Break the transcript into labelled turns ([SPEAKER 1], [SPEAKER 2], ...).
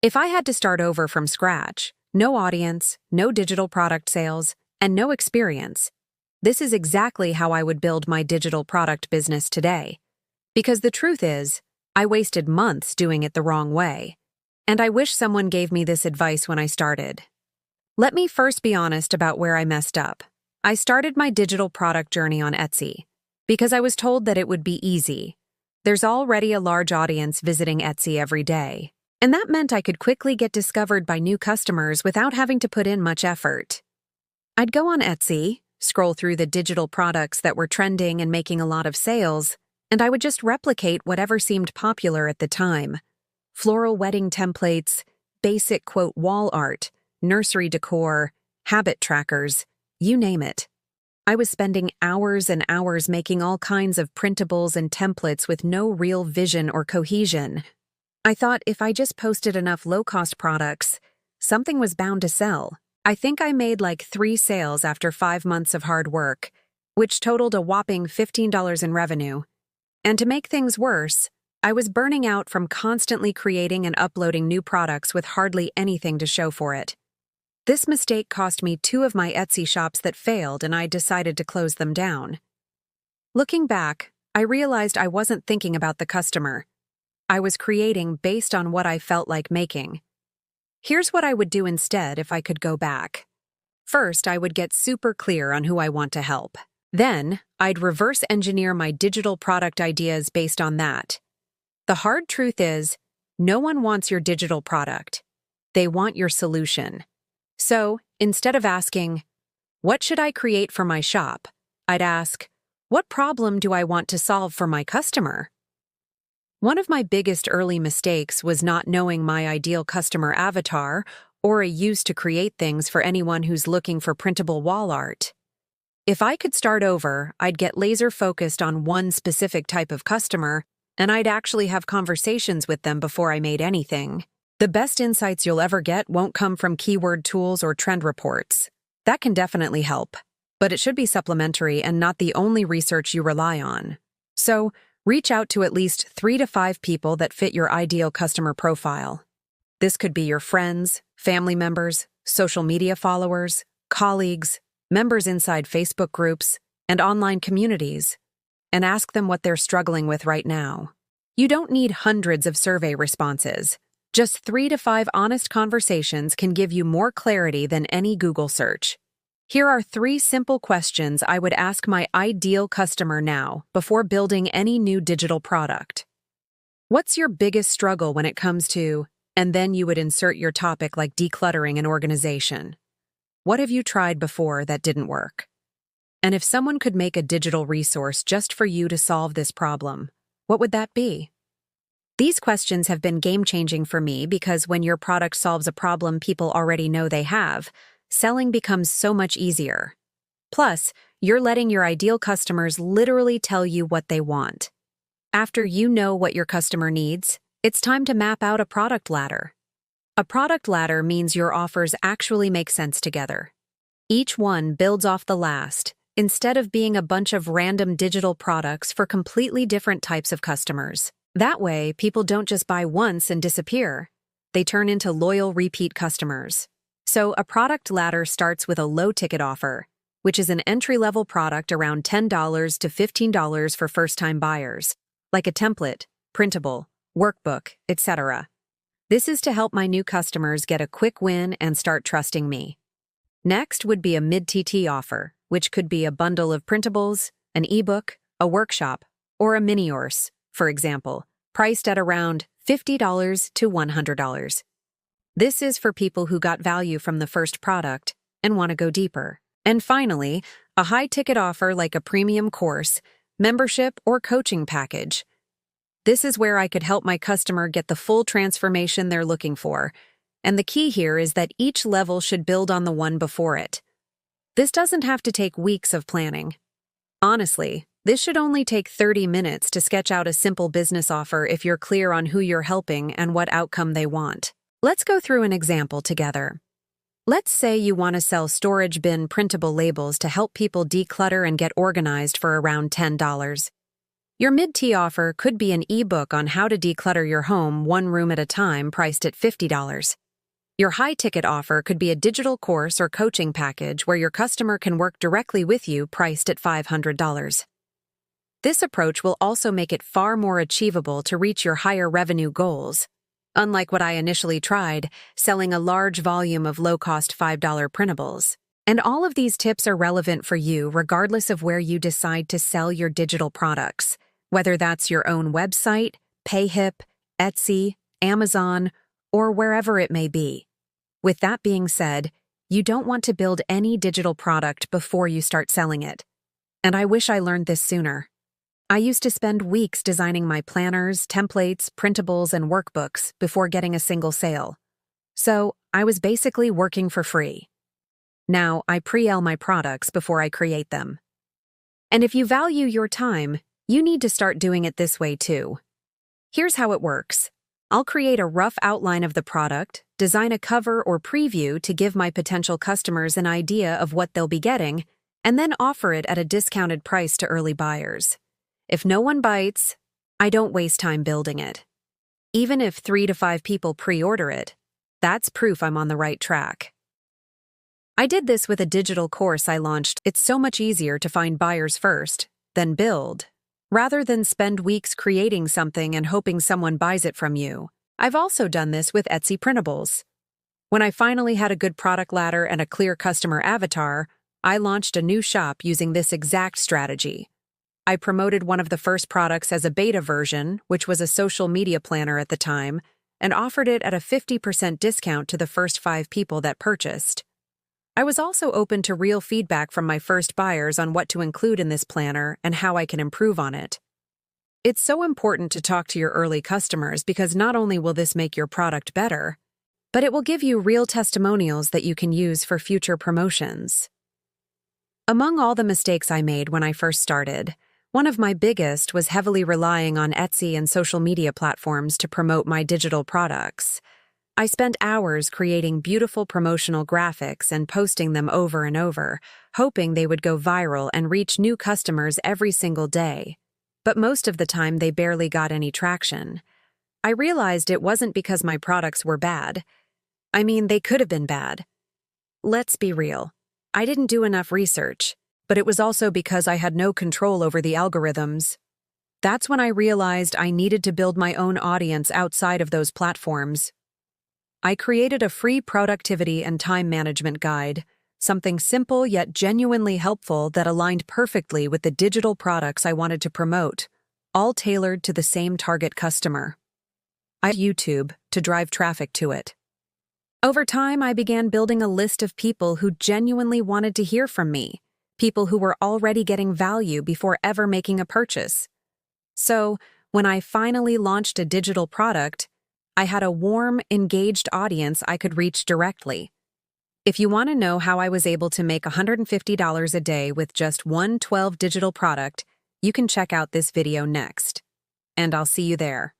[SPEAKER 1] If I had to start over from scratch, no audience, no digital product sales, and no experience, this is exactly how I would build my digital product business today. Because the truth is, I wasted months doing it the wrong way. And I wish someone gave me this advice when I started. Let me first be honest about where I messed up. I started my digital product journey on Etsy because I was told that it would be easy. There's already a large audience visiting Etsy every day, and that meant I could quickly get discovered by new customers without having to put in much effort. I'd go on Etsy, scroll through the digital products that were trending and making a lot of sales, and I would just replicate whatever seemed popular at the time. Floral wedding templates, basic quote wall art, nursery decor, habit trackers, you name it. I was spending hours and hours making all kinds of printables and templates with no real vision or cohesion. I thought if I just posted enough low-cost products, something was bound to sell. I think I made like 3 sales after 5 months of hard work, which totaled a whopping $15 in revenue. And to make things worse, I was burning out from constantly creating and uploading new products with hardly anything to show for it. This mistake cost me 2 of my Etsy shops that failed, and I decided to close them down. Looking back, I realized I wasn't thinking about the customer. I was creating based on what I felt like making. Here's what I would do instead if I could go back. First, I would get super clear on who I want to help. Then, I'd reverse engineer my digital product ideas based on that. The hard truth is, no one wants your digital product. They want your solution. So, instead of asking, what should I create for my shop? I'd ask, what problem do I want to solve for my customer? One of my biggest early mistakes was not knowing my ideal customer avatar or a use to create things for anyone who's looking for printable wall art. If I could start over, I'd get laser-focused on one specific type of customer, and I'd actually have conversations with them before I made anything. The best insights you'll ever get won't come from keyword tools or trend reports. That can definitely help, but it should be supplementary and not the only research you rely on. So, reach out to at least 3 to 5 people that fit your ideal customer profile. This could be your friends, family members, social media followers, colleagues, members inside Facebook groups, and online communities, and ask them what they're struggling with right now. You don't need hundreds of survey responses. Just 3 to 5 honest conversations can give you more clarity than any Google search. Here are 3 simple questions I would ask my ideal customer now before building any new digital product. What's your biggest struggle when it comes to, and then you would insert your topic like decluttering and organization. What have you tried before that didn't work? And if someone could make a digital resource just for you to solve this problem, what would that be? These questions have been game-changing for me because when your product solves a problem people already know they have, selling becomes so much easier. Plus, you're letting your ideal customers literally tell you what they want. After you know what your customer needs, it's time to map out a product ladder. A product ladder means your offers actually make sense together. Each one builds off the last, instead of being a bunch of random digital products for completely different types of customers. That way, people don't just buy once and disappear. They turn into loyal repeat customers. So, a product ladder starts with a low-ticket offer, which is an entry-level product around $10 to $15 for first-time buyers, like a template, printable, workbook, etc. This is to help my new customers get a quick win and start trusting me. Next would be a mid-TT offer, which could be a bundle of printables, an ebook, a workshop, or a mini-course, for example, priced at around $50 to $100. This is for people who got value from the first product and want to go deeper. And finally, a high-ticket offer like a premium course, membership, or coaching package. This is where I could help my customer get the full transformation they're looking for, and the key here is that each level should build on the one before it. This doesn't have to take weeks of planning. Honestly, this should only take 30 minutes to sketch out a simple business offer if you're clear on who you're helping and what outcome they want. Let's go through an example together. Let's say you want to sell storage bin printable labels to help people declutter and get organized for around $10. Your mid-tier offer could be an ebook on how to declutter your home one room at a time priced at $50. Your high-ticket offer could be a digital course or coaching package where your customer can work directly with you priced at $500. This approach will also make it far more achievable to reach your higher revenue goals. Unlike what I initially tried, selling a large volume of low-cost $5 printables. And all of these tips are relevant for you regardless of where you decide to sell your digital products, whether that's your own website, PayHip, Etsy, Amazon, or wherever it may be. With that being said, you don't want to build any digital product before you start selling it. And I wish I learned this sooner. I used to spend weeks designing my planners, templates, printables, and workbooks before getting a single sale. So, I was basically working for free. Now, I pre-sell my products before I create them. And if you value your time, you need to start doing it this way too. Here's how it works. I'll create a rough outline of the product, design a cover or preview to give my potential customers an idea of what they'll be getting, and then offer it at a discounted price to early buyers. If no one bites, I don't waste time building it. Even if 3 to 5 people pre-order it, that's proof I'm on the right track. I did this with a digital course I launched. It's so much easier to find buyers first, then build, rather than spend weeks creating something and hoping someone buys it from you. I've also done this with Etsy printables. When I finally had a good product ladder and a clear customer avatar, I launched a new shop using this exact strategy. I promoted one of the first products as a beta version, which was a social media planner at the time, and offered it at a 50% discount to the first 5 people that purchased. I was also open to real feedback from my first buyers on what to include in this planner and how I can improve on it. It's so important to talk to your early customers because not only will this make your product better, but it will give you real testimonials that you can use for future promotions. Among all the mistakes I made when I first started, one of my biggest was heavily relying on Etsy and social media platforms to promote my digital products. I spent hours creating beautiful promotional graphics and posting them over and over, hoping they would go viral and reach new customers every single day. But most of the time, they barely got any traction. I realized it wasn't because my products were bad. I mean, they could have been bad. Let's be real. I didn't do enough research, but it was also because I had no control over the algorithms. That's when I realized I needed to build my own audience outside of those platforms. I created a free productivity and time management guide, something simple yet genuinely helpful that aligned perfectly with the digital products I wanted to promote, all tailored to the same target customer. I used YouTube to drive traffic to it. Over time, I began building a list of people who genuinely wanted to hear from me, people who were already getting value before ever making a purchase. So, when I finally launched a digital product, I had a warm, engaged audience I could reach directly. If you want to know how I was able to make $150 a day with just one 12 digital product, you can check out this video next. And I'll see you there.